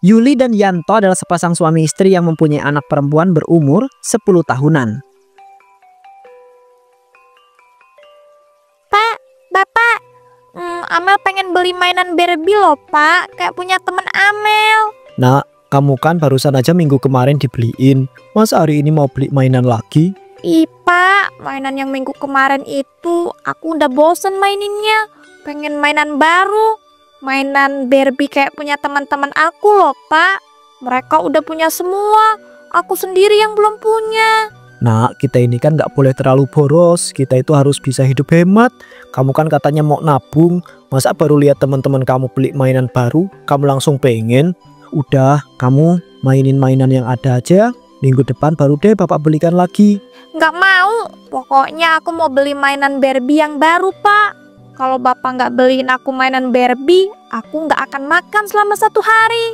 Yuli dan Yanto adalah sepasang suami istri yang mempunyai anak perempuan berumur 10 tahunan. Pak, Bapak, Amel pengen beli mainan Barbie loh Pak, kayak punya temen Amel. Nak, kamu kan barusan aja minggu kemarin dibeliin. Masa hari ini mau beli mainan lagi? Ih Pak, mainan yang minggu kemarin itu aku udah bosen maininnya. Pengen mainan baru, mainan Barbie kayak punya teman-teman aku loh Pak. Mereka udah punya semua, aku sendiri yang belum punya. Nah, kita ini kan nggak boleh terlalu boros. Kita itu harus bisa hidup hemat. Kamu kan katanya mau nabung. Masa baru lihat teman-teman kamu beli mainan baru, kamu langsung pengen? Udah, kamu mainin mainan yang ada aja. Minggu depan baru deh Bapak belikan lagi. Nggak mau, pokoknya aku mau beli mainan Barbie yang baru Pak. Kalau Bapak nggak beliin aku mainan Barbie, aku nggak akan makan selama 1 hari.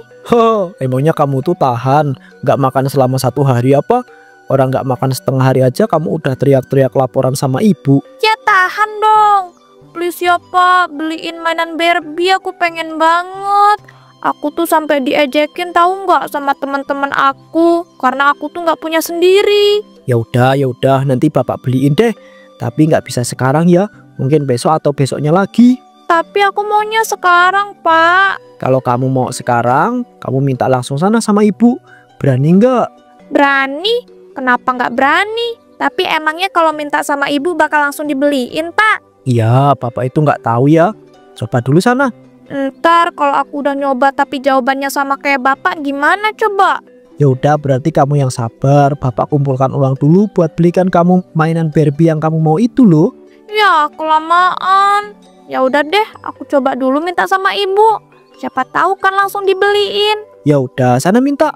Emangnya kamu tuh tahan nggak makan selama 1 hari apa? Orang nggak makan setengah hari aja kamu udah teriak-teriak laporan sama ibu. Ya tahan dong. Please ya Pak, beliin mainan Barbie, aku pengen banget. Aku tuh sampai diejekin tahu nggak sama teman-teman aku, karena aku tuh nggak punya sendiri. Ya udah, nanti Bapak beliin deh. Tapi nggak bisa sekarang ya, mungkin besok atau besoknya lagi. Tapi aku maunya sekarang Pak. Kalau kamu mau sekarang, kamu minta langsung sana sama ibu. Berani nggak? Berani? Kenapa nggak berani? Tapi emangnya kalau minta sama ibu bakal langsung dibeliin Pak? Iya, Bapak itu nggak tahu ya. Coba dulu sana. Ntar kalau aku udah nyoba tapi jawabannya sama kayak Bapak gimana coba? Ya udah, berarti kamu yang sabar. Bapak kumpulkan uang dulu buat belikan kamu mainan Barbie yang kamu mau itu loh. Ya kelamaan. Ya udah deh, aku coba dulu minta sama ibu. Siapa tahu kan langsung dibeliin. Ya udah, sana minta.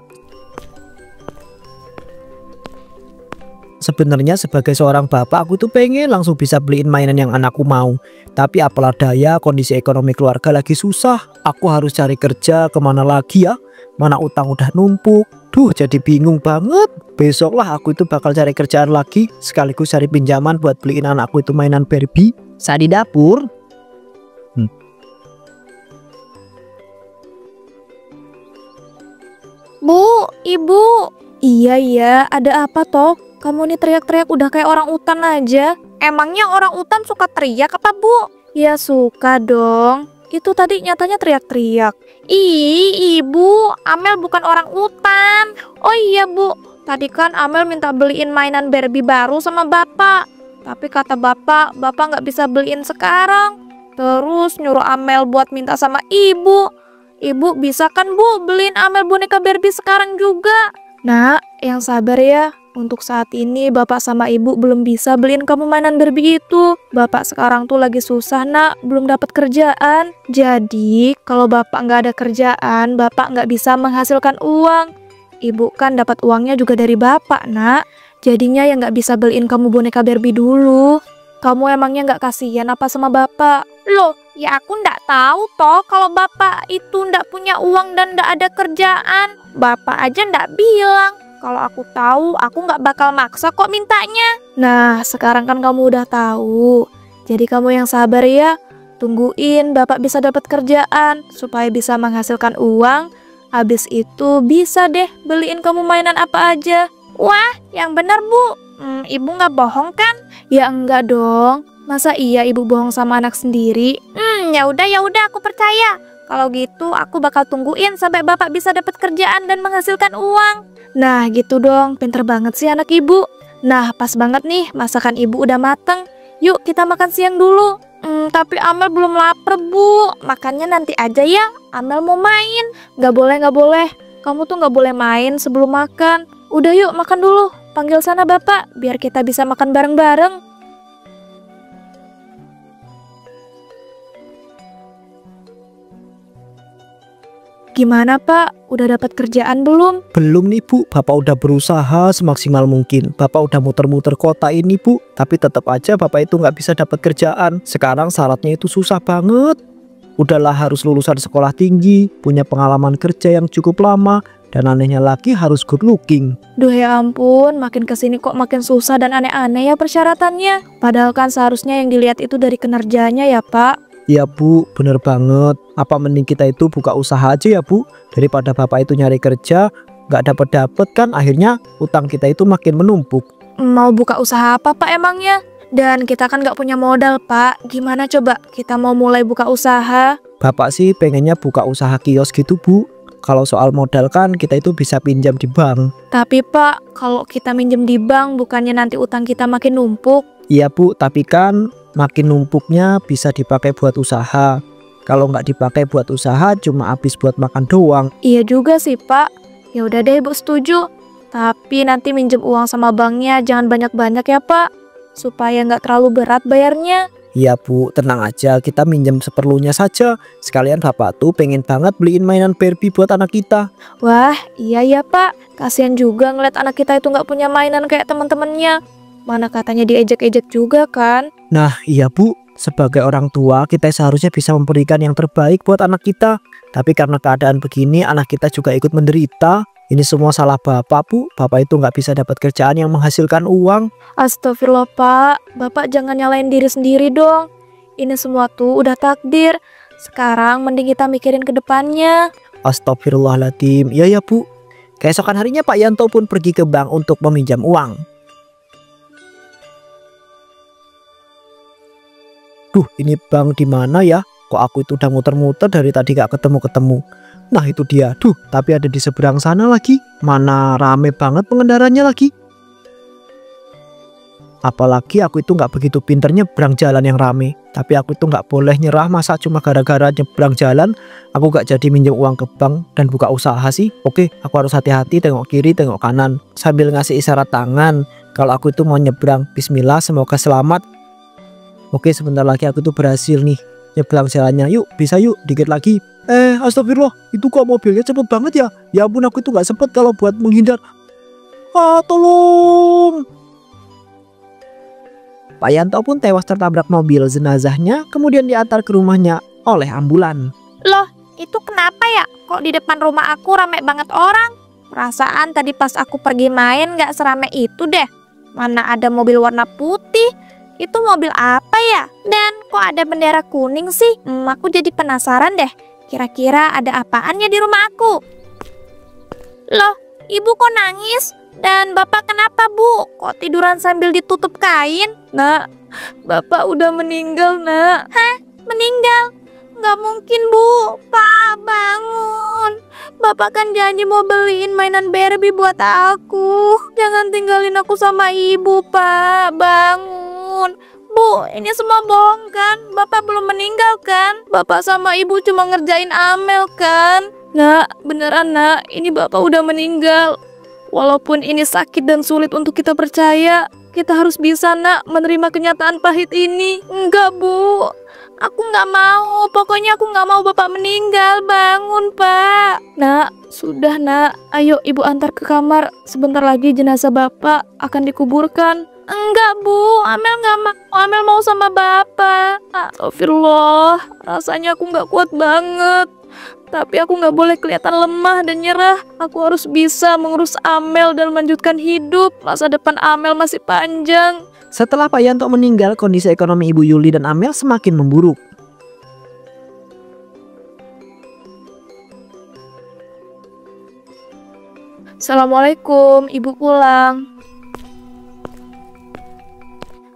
Sebenarnya sebagai seorang bapak, aku tuh pengen langsung bisa beliin mainan yang anakku mau. Tapi apalah daya, kondisi ekonomi keluarga lagi susah. Aku harus cari kerja, kemana lagi ya? Mana utang udah numpuk. Duh, jadi bingung banget. Besok lah aku itu bakal cari kerjaan lagi, sekaligus cari pinjaman buat beliin anakku itu mainan Barbie. Saat di dapur. Bu, ibu. Iya, ada apa toh? Kamu nih teriak-teriak udah kayak orang utan aja. Emangnya orang utan suka teriak apa Bu? Ya suka dong. Itu tadi nyatanya teriak-teriak. Ih, ibu, Amel bukan orang utan. Oh iya Bu, tadi kan Amel minta beliin mainan Barbie baru sama Bapak. Tapi kata Bapak nggak bisa beliin sekarang. Terus nyuruh Amel buat minta sama Ibu. Ibu bisa kan Bu beliin Amel boneka Barbie sekarang juga? Nak, yang sabar ya. Untuk saat ini Bapak sama Ibu belum bisa beliin kamu mainan Barbie itu. Bapak sekarang tuh lagi susah nak, belum dapat kerjaan. Jadi kalau Bapak nggak ada kerjaan, Bapak nggak bisa menghasilkan uang. Ibu kan dapat uangnya juga dari Bapak nak. Jadinya yang nggak bisa beliin kamu boneka Barbie dulu. Kamu emangnya nggak kasihan apa sama Bapak? Loh, ya aku nggak tahu toh kalau Bapak itu nggak punya uang dan nggak ada kerjaan. Bapak aja nggak bilang. Kalau aku tahu, aku nggak bakal maksa kok mintanya. Nah, sekarang kan kamu udah tahu. Jadi kamu yang sabar ya. Tungguin Bapak bisa dapat kerjaan supaya bisa menghasilkan uang. Habis itu bisa deh beliin kamu mainan apa aja. Wah, yang benar Bu. Ibu nggak bohong kan? Ya enggak dong. Masa iya ibu bohong sama anak sendiri? Ya udah aku percaya. Kalau gitu aku bakal tungguin sampai Bapak bisa dapat kerjaan dan menghasilkan uang. Nah gitu dong, pinter banget sih anak ibu. Nah pas banget nih, masakan ibu udah mateng. Yuk kita makan siang dulu. Tapi Amel belum lapar Bu. Makannya nanti aja ya, Amel mau main. Gak boleh. Kamu tuh gak boleh main sebelum makan. Udah yuk makan dulu. Panggil sana Bapak, biar kita bisa makan bareng-bareng. Gimana Pak? Udah dapat kerjaan belum? Belum nih Bu, Bapak udah berusaha semaksimal mungkin. Bapak udah muter-muter kota ini Bu, tapi tetap aja Bapak itu nggak bisa dapat kerjaan. Sekarang syaratnya itu susah banget. Udahlah harus lulusan sekolah tinggi, punya pengalaman kerja yang cukup lama, dan anehnya lagi harus good looking. Duh ya ampun, makin kesini kok makin susah dan aneh-aneh ya persyaratannya. Padahal kan seharusnya yang dilihat itu dari kinerjanya ya Pak. Iya Bu, bener banget. Apa mending kita itu buka usaha aja ya Bu, daripada bapak itu nyari kerja nggak dapet kan akhirnya utang kita itu makin menumpuk. Mau buka usaha apa Pak emangnya? Dan kita kan nggak punya modal Pak. Gimana coba kita mau mulai buka usaha? Bapak sih pengennya buka usaha kios gitu Bu. Kalau soal modal kan kita itu bisa pinjam di bank. Tapi Pak, kalau kita minjem di bank bukannya nanti utang kita makin numpuk? Iya Bu, tapi kan makin numpuknya bisa dipakai buat usaha. Kalau nggak dipakai buat usaha cuma habis buat makan doang. Iya juga sih Pak. Ya udah deh Ibu setuju. Tapi nanti minjem uang sama banknya jangan banyak-banyak ya Pak, supaya nggak terlalu berat bayarnya. Iya Bu, tenang aja, kita minjem seperlunya saja. Sekalian bapak tuh pengen banget beliin mainan Barbie buat anak kita. Wah, iya ya Pak. Kasihan juga ngeliat anak kita itu nggak punya mainan kayak teman-temannya. Mana katanya diejek-ejek juga kan? Nah iya Bu, sebagai orang tua kita seharusnya bisa memberikan yang terbaik buat anak kita. Tapi karena keadaan begini anak kita juga ikut menderita. Ini semua salah bapak Bu, bapak itu nggak bisa dapat kerjaan yang menghasilkan uang. Astagfirullah Pak, Bapak jangan nyalain diri sendiri dong. Ini semua tuh udah takdir. Sekarang mending kita mikirin ke depannya. Astagfirullahaladzim, iya ya Bu. Keesokan harinya Pak Yanto pun pergi ke bank untuk meminjam uang. Duh, ini bank di mana ya? Kok aku itu udah muter-muter dari tadi gak ketemu-ketemu. Nah itu dia, duh tapi ada di seberang sana lagi. Mana rame banget pengendaranya lagi. Apalagi aku itu gak begitu pinter nyebrang jalan yang rame. Tapi aku itu gak boleh nyerah, masa cuma gara-gara nyebrang jalan aku gak jadi minjem uang ke bank dan buka usaha sih. Oke, aku harus hati-hati, tengok kiri tengok kanan sambil ngasih isyarat tangan kalau aku itu mau nyebrang. Bismillah, semoga selamat. Oke, sebentar lagi aku tuh berhasil nih nyebrang jalannya. Yuk, bisa yuk, dikit lagi. Astagfirullah, itu kok mobilnya cepet banget ya? Ya ampun, aku itu gak sempet kalau buat menghindar. Tolong. Pak Yanto pun tewas tertabrak mobil. Jenazahnya kemudian diantar ke rumahnya oleh ambulan. Loh, itu kenapa ya? Kok di depan rumah aku rame banget orang? Perasaan tadi pas aku pergi main gak serame itu deh. Mana ada mobil warna putih? Itu mobil apa ya? Dan kok ada bendera kuning sih? Aku jadi penasaran deh. Kira-kira ada apaannya di rumah aku? Loh, ibu kok nangis? Dan bapak kenapa Bu? Kok tiduran sambil ditutup kain? Nak, bapak udah meninggal nak. Hah? Meninggal? Nggak mungkin Bu. Pak, bangun. Bapak kan janji mau beliin mainan Barbie buat aku. Jangan tinggalin aku sama ibu Pak. Bangun. Bu, ini semua bohong kan? Bapak belum meninggal kan? Bapak sama ibu cuma ngerjain Amel kan? Nak, beneran nak, ini bapak udah meninggal. Walaupun ini sakit dan sulit untuk kita percaya, kita harus bisa nak menerima kenyataan pahit ini. Enggak Bu, aku nggak mau. Pokoknya aku nggak mau bapak meninggal. Bangun Pak. Nak, sudah nak. Ayo ibu antar ke kamar. Sebentar lagi jenazah bapak akan dikuburkan. Enggak Bu, Amel nggak mau. Amel mau sama bapak. Astagfirullah, rasanya aku nggak kuat banget. Tapi aku nggak boleh kelihatan lemah dan nyerah. Aku harus bisa mengurus Amel dan melanjutkan hidup. Masa depan Amel masih panjang. Setelah Pak Yanto meninggal, kondisi ekonomi Ibu Yuli dan Amel semakin memburuk. Assalamualaikum, ibu pulang.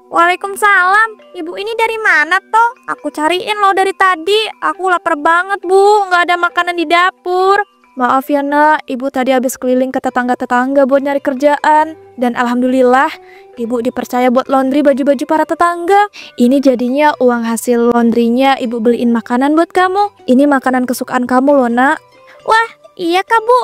Waalaikumsalam, ibu ini dari mana toh? Aku cariin loh dari tadi. Aku lapar banget Bu, nggak ada makanan di dapur. Maaf ya nak, ibu tadi habis keliling ke tetangga-tetangga buat nyari kerjaan. Dan alhamdulillah, ibu dipercaya buat laundry baju-baju para tetangga. Ini jadinya uang hasil laundrynya ibu beliin makanan buat kamu. Ini makanan kesukaan kamu loh nak. Wah, iya kak Bu.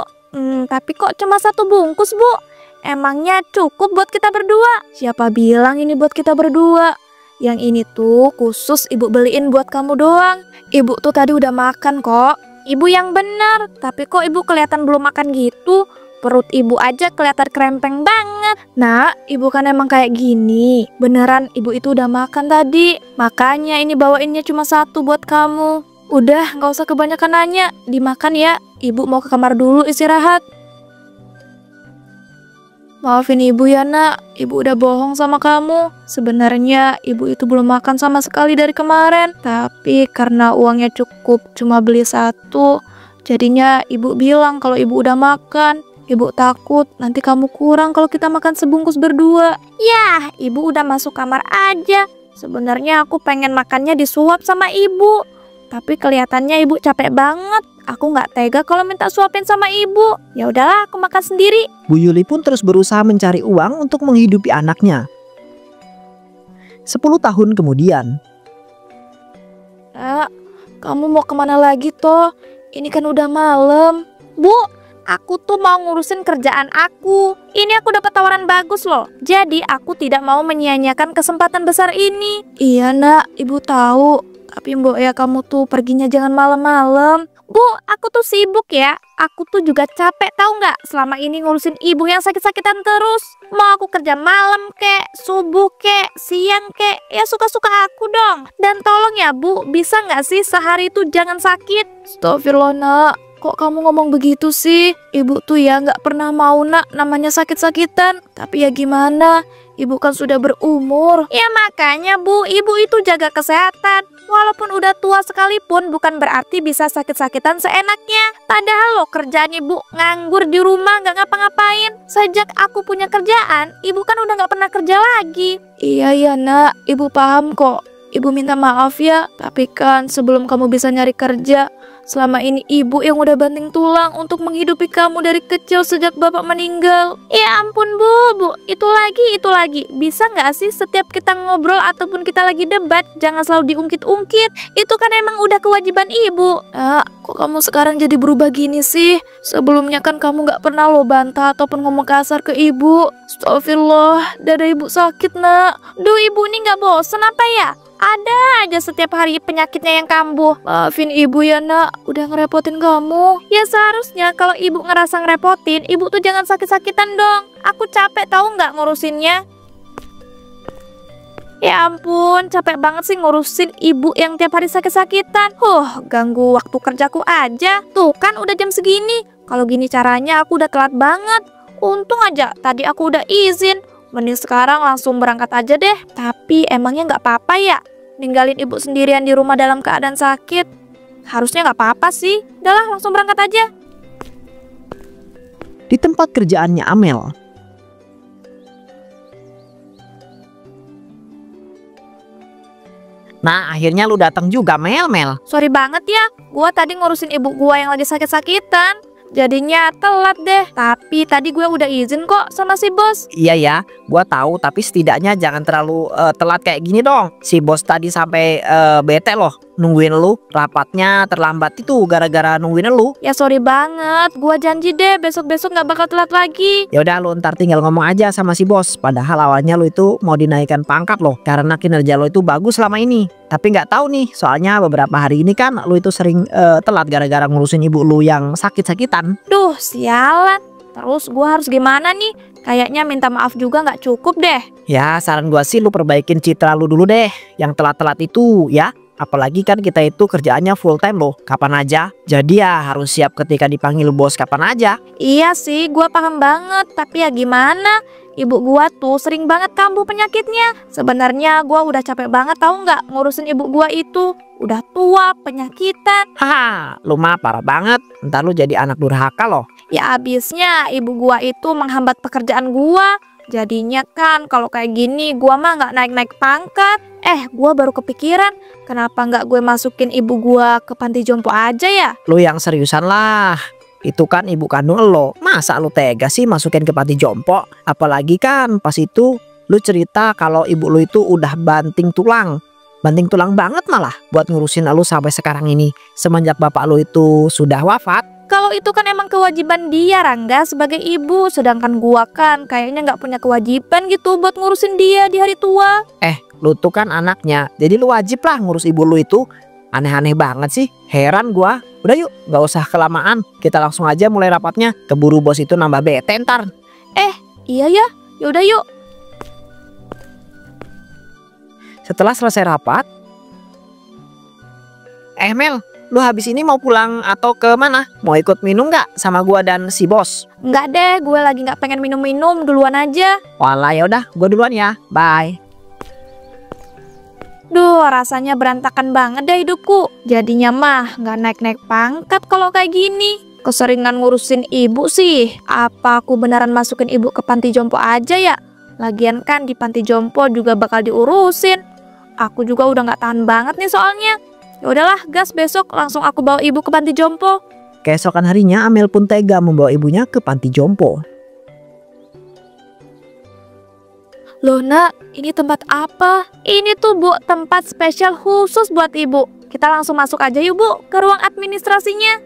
Tapi kok cuma 1 bungkus Bu? Emangnya cukup buat kita berdua? Siapa bilang ini buat kita berdua? Yang ini tuh khusus ibu beliin buat kamu doang. Ibu tuh tadi udah makan kok. Ibu yang benar, tapi kok ibu kelihatan belum makan gitu? Perut ibu aja kelihatan krempeng banget. Nah, ibu kan emang kayak gini. Beneran ibu itu udah makan tadi. Makanya ini bawainnya cuma 1 buat kamu. Udah, gak usah kebanyakan nanya. Dimakan ya. Ibu mau ke kamar dulu istirahat. Maafin ibu ya nak, ibu udah bohong sama kamu. Sebenarnya ibu itu belum makan sama sekali dari kemarin. Tapi karena uangnya cukup cuma beli satu, jadinya ibu bilang kalau ibu udah makan. Ibu takut nanti kamu kurang kalau kita makan sebungkus berdua. Yah, ibu udah masuk kamar aja. Sebenarnya aku pengen makannya disuap sama ibu. Tapi kelihatannya ibu capek banget. Aku nggak tega kalau minta suapin sama ibu. Ya udahlah, aku makan sendiri. Bu Yuli pun terus berusaha mencari uang untuk menghidupi anaknya. 10 tahun kemudian. Kamu mau kemana lagi toh? Ini kan udah malam. Bu, aku tuh mau ngurusin kerjaan aku. Ini aku dapat tawaran bagus loh. Jadi aku tidak mau menyia-nyiakan kesempatan besar ini. Iya nak, ibu tahu. Tapi mbok ya kamu tuh perginya jangan malam-malam. Bu, aku tuh sibuk ya. Aku tuh juga capek tahu nggak? Selama ini ngurusin ibu yang sakit-sakitan terus. Mau aku kerja malam kek, subuh kek, siang kek, ya suka-suka aku dong. Dan tolong ya bu, bisa nggak sih sehari itu jangan sakit? Astagfirullah nak. Kok kamu ngomong begitu sih? Ibu tuh ya nggak pernah mau nak namanya sakit-sakitan. Tapi ya gimana? Ibu kan sudah berumur. Ya makanya bu, ibu itu jaga kesehatan. Walaupun udah tua sekalipun bukan berarti bisa sakit-sakitan seenaknya. Padahal loh kerjaan ibu nganggur di rumah nggak ngapa-ngapain. Sejak aku punya kerjaan, ibu kan udah nggak pernah kerja lagi. Iya nak, ibu paham kok. Ibu minta maaf ya, tapi kan sebelum kamu bisa nyari kerja, selama ini ibu yang udah banting tulang untuk menghidupi kamu dari kecil sejak bapak meninggal. Ya ampun bu, itu lagi. Bisa nggak sih setiap kita ngobrol ataupun kita lagi debat, jangan selalu diungkit-ungkit. Itu kan emang udah kewajiban ibu. Kok kamu sekarang jadi berubah gini sih? Sebelumnya kan kamu nggak pernah lo bantah ataupun ngomong kasar ke ibu. Astagfirullah, dada ibu sakit nak. Duh ibu ini nggak bosen apa ya? Ada aja setiap hari penyakitnya yang kambuh. Maafin ibu ya nak, udah ngerepotin kamu. Ya seharusnya kalau ibu ngerasa ngerepotin, ibu tuh jangan sakit-sakitan dong. Aku capek tahu nggak ngurusinnya. Ya ampun, capek banget sih ngurusin ibu yang tiap hari sakit-sakitan. Ganggu waktu kerjaku aja. Tuh kan udah jam segini. Kalau gini caranya aku udah telat banget. Untung aja tadi aku udah izin. Mending sekarang langsung berangkat aja deh. Tapi emangnya nggak apa-apa ya ninggalin ibu sendirian di rumah dalam keadaan sakit? Harusnya nggak apa-apa sih. Udahlah langsung berangkat aja. Di tempat kerjaannya Amel. Nah akhirnya lu datang juga Mel. Sorry banget ya, gua tadi ngurusin ibu gua yang lagi sakit-sakitan. Jadinya telat deh. Tapi tadi gue udah izin kok sama si bos. Iya ya, gua tahu tapi setidaknya jangan terlalu telat kayak gini dong. Si bos tadi sampai bete loh nungguin lu. Rapatnya terlambat itu gara-gara nungguin lu. Ya sorry banget, gua janji deh besok-besok nggak bakal telat lagi. Ya udah lu ntar tinggal ngomong aja sama si bos. Padahal awalnya lu itu mau dinaikkan pangkat loh karena kinerja lu itu bagus selama ini. Tapi nggak tahu nih, soalnya beberapa hari ini kan lu itu sering telat gara-gara ngurusin ibu lu yang sakit-sakitan. Duh sialan. Terus gua harus gimana nih? Kayaknya minta maaf juga nggak cukup deh. Ya saran gua sih lu perbaikin citra lu dulu deh yang telat-telat itu ya. Apalagi kan kita itu kerjaannya full time loh, kapan aja. Jadi ya harus siap ketika dipanggil bos kapan aja. Iya sih, gua paham banget. Tapi ya gimana? Ibu gua tuh sering banget kambuh penyakitnya. Sebenarnya gua udah capek banget tahu nggak ngurusin ibu gua itu. Udah tua, penyakitan. Haha, lu mah parah banget. Ntar lu jadi anak durhaka loh. Ya abisnya ibu gua itu menghambat pekerjaan gua. Jadinya kan kalau kayak gini gua mah nggak naik-naik pangkat. Gua baru kepikiran, kenapa nggak gue masukin ibu gua ke panti jompo aja ya? Lu yang seriusan lah. Itu kan ibu kandung lo. Masa lu tega sih masukin ke panti jompo? Apalagi kan pas itu lu cerita kalau ibu lu itu udah banting tulang. Banting tulang banget malah buat ngurusin lu sampai sekarang ini. Semenjak bapak lu itu sudah wafat. Kalau itu kan emang kewajiban dia Rangga sebagai ibu. Sedangkan gua kan kayaknya nggak punya kewajiban gitu buat ngurusin dia di hari tua. Lu tuh kan anaknya, jadi lu wajib lah ngurus ibu lu itu. Aneh-aneh banget sih, heran gua. Udah yuk, gak usah kelamaan. Kita langsung aja mulai rapatnya. Keburu bos itu nambah bete ntar. Iya ya, yaudah yuk. Setelah selesai rapat, Mel, lu habis ini mau pulang atau ke mana? Mau ikut minum nggak sama gua dan si bos? Nggak deh, gue lagi nggak pengen minum-minum, duluan aja. Walah ya udah, gua duluan ya. Bye. Duh, rasanya berantakan banget deh hidupku. Jadinya mah nggak naik-naik pangkat kalau kayak gini. Keseringan ngurusin ibu sih. Apa aku beneran masukin ibu ke panti jompo aja ya? Lagian kan di panti jompo juga bakal diurusin. Aku juga udah nggak tahan banget nih soalnya. Ya udahlah, gas, besok langsung aku bawa ibu ke panti jompo. Keesokan harinya Amel pun tega membawa ibunya ke panti jompo. Loh nak, ini tempat apa? Ini tuh Bu, tempat spesial khusus buat ibu. Kita langsung masuk aja yuk Bu, ke ruang administrasinya.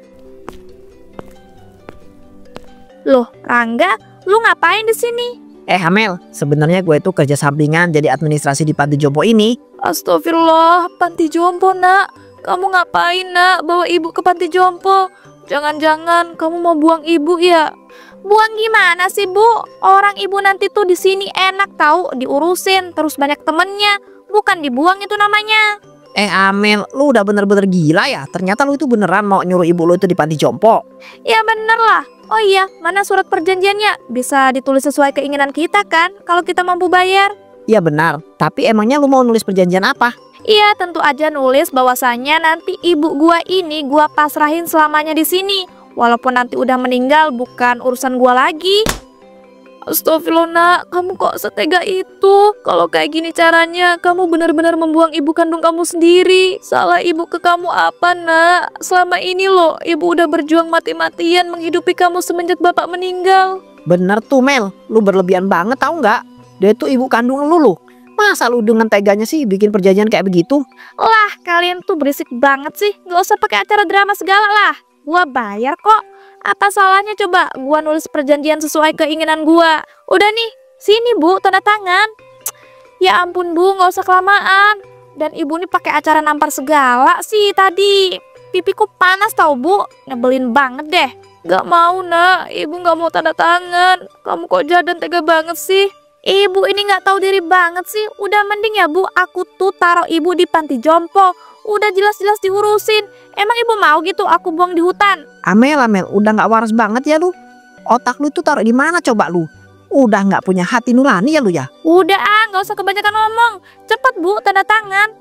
Loh, Rangga, lu ngapain di sini? Amel, sebenarnya gue itu kerja sampingan jadi administrasi di panti jompo ini. Astagfirullah, panti jompo nak. Kamu ngapain nak bawa ibu ke panti jompo? Jangan-jangan kamu mau buang ibu ya? Buang gimana sih Bu? Orang ibu nanti tuh di sini enak tahu, diurusin terus banyak temennya. Bukan dibuang itu namanya. Amel, lu udah bener-bener gila ya? Ternyata lu itu beneran mau nyuruh ibu lu itu di panti jompo. Ya bener lah. Oh iya, mana surat perjanjiannya? Bisa ditulis sesuai keinginan kita kan? Kalau kita mampu bayar. Iya benar, tapi emangnya lu mau nulis perjanjian apa? Iya, tentu aja nulis bahwasannya nanti ibu gua ini gua pasrahin selamanya di sini. Walaupun nanti udah meninggal, bukan urusan gua lagi. Astagfirullah nak, kamu kok setega itu? Kalau kayak gini caranya, kamu benar-benar membuang ibu kandung kamu sendiri. Salah ibu ke kamu apa nak? Selama ini loh, ibu udah berjuang mati-matian menghidupi kamu semenjak bapak meninggal. Bener tuh Mel, lu berlebihan banget tahu nggak? Dia tuh ibu kandung lu. Masa lu dengan teganya sih bikin perjanjian kayak begitu? Lah, kalian tuh berisik banget sih. Gak usah pakai acara drama segala lah. Gua bayar kok. Apa salahnya coba gua nulis perjanjian sesuai keinginan gua? Udah nih, sini Bu, tanda tangan. Ya ampun Bu, gak usah kelamaan. Dan ibu nih pakai acara nampar segala sih tadi. Pipiku panas tau Bu, nyebelin banget deh. Gak mau nak, ibu gak mau tanda tangan. Kamu kok jahat dan tega banget sih. Ibu ini gak tahu diri banget sih. Udah mending ya Bu, aku tuh taruh ibu di panti jompo. Udah jelas-jelas diurusin. Emang ibu mau gitu aku buang di hutan? Amel, udah nggak waras banget ya lu. Otak lu tuh taruh di mana coba lu? Udah nggak punya hati nurani ya lu ya? Udah nggak usah kebanyakan ngomong. Cepet Bu, tanda tangan.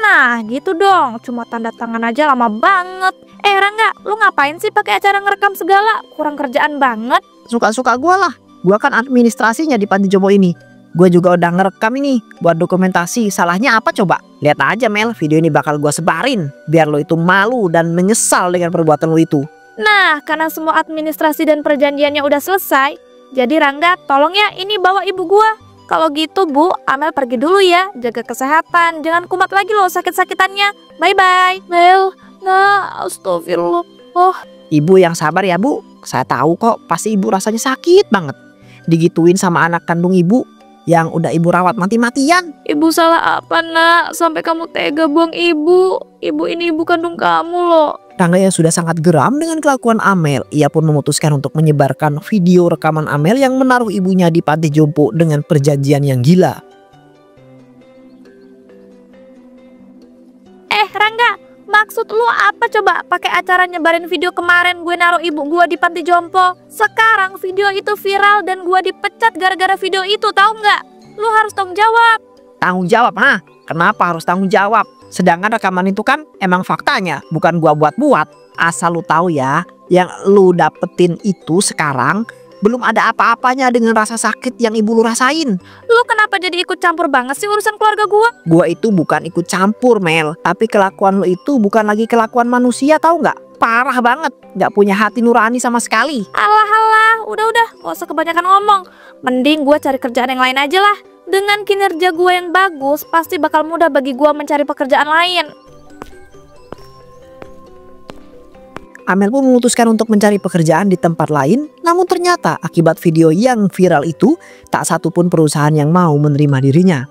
Nah gitu dong, cuma tanda tangan aja lama banget. Rangga, lu ngapain sih pakai acara ngerekam segala? Kurang kerjaan banget. Suka-suka gua lah. Gua kan administrasinya di panti jompo ini. Gue juga udah ngerekam ini buat dokumentasi. Salahnya apa coba? Lihat aja Mel, video ini bakal gue sebarin biar lo itu malu dan menyesal dengan perbuatan lo itu. Nah, karena semua administrasi dan perjanjiannya udah selesai, jadi Rangga tolong ya ini bawa ibu gua. Kalau gitu Bu, Amel pergi dulu ya. Jaga kesehatan, jangan kumat lagi loh sakit-sakitannya. Bye-bye. Mel, nah astagfirullah. Ibu yang sabar ya Bu. Saya tahu kok pasti ibu rasanya sakit banget digituin sama anak kandung ibu yang udah ibu rawat mati-matian. Ibu salah apa nak? Sampai kamu tega buang ibu. Ibu ini ibu kandung kamu loh. Rangga yang sudah sangat geram dengan kelakuan Amel, ia pun memutuskan untuk menyebarkan video rekaman Amel yang menaruh ibunya di panti jompo dengan perjanjian yang gila. Rangga, maksud lu apa coba pakai acara nyebarin video kemarin gue naruh ibu gue di panti jompo? Sekarang video itu viral dan gue dipecat gara-gara video itu, tahu nggak? Lu harus tanggung jawab. Tanggung jawab? Kenapa harus tanggung jawab? Sedangkan rekaman itu kan emang faktanya, bukan gua buat-buat. Asal lu tahu ya, yang lu dapetin itu sekarang belum ada apa-apanya dengan rasa sakit yang ibu lu rasain. Lu kenapa jadi ikut campur banget sih urusan keluarga gua? Gua itu bukan ikut campur Mel, tapi kelakuan lu itu bukan lagi kelakuan manusia, tahu nggak? Parah banget, nggak punya hati nurani sama sekali. Alah, udah, gak usah kebanyakan ngomong. Mending gua cari kerjaan yang lain aja lah. Dengan kinerja gue yang bagus, pasti bakal mudah bagi gue mencari pekerjaan lain. Amel pun memutuskan untuk mencari pekerjaan di tempat lain. Namun ternyata akibat video yang viral itu, tak satupun perusahaan yang mau menerima dirinya.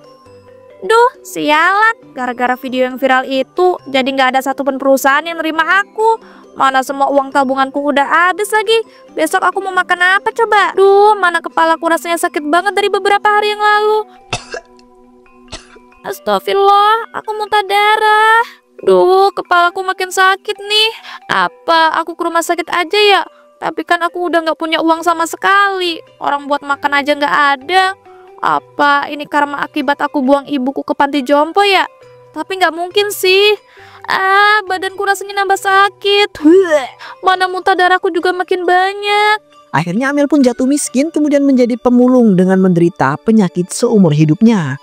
Duh, sialan. Gara-gara video yang viral itu, jadi gak ada satupun perusahaan yang nerima aku. Mana semua uang tabunganku udah habis lagi. Besok aku mau makan apa coba? Duh, mana kepalaku rasanya sakit banget dari beberapa hari yang lalu. Astagfirullah, aku muntah darah. Duh, kepalaku makin sakit nih. Apa aku ke rumah sakit aja ya? Tapi kan aku udah nggak punya uang sama sekali. Orang buat makan aja nggak ada. Apa ini karma akibat aku buang ibuku ke panti jompo ya? Tapi nggak mungkin sih. Badanku rasanya nambah sakit. Mana muntah darahku juga makin banyak. Akhirnya Amel pun jatuh miskin kemudian menjadi pemulung dengan menderita penyakit seumur hidupnya.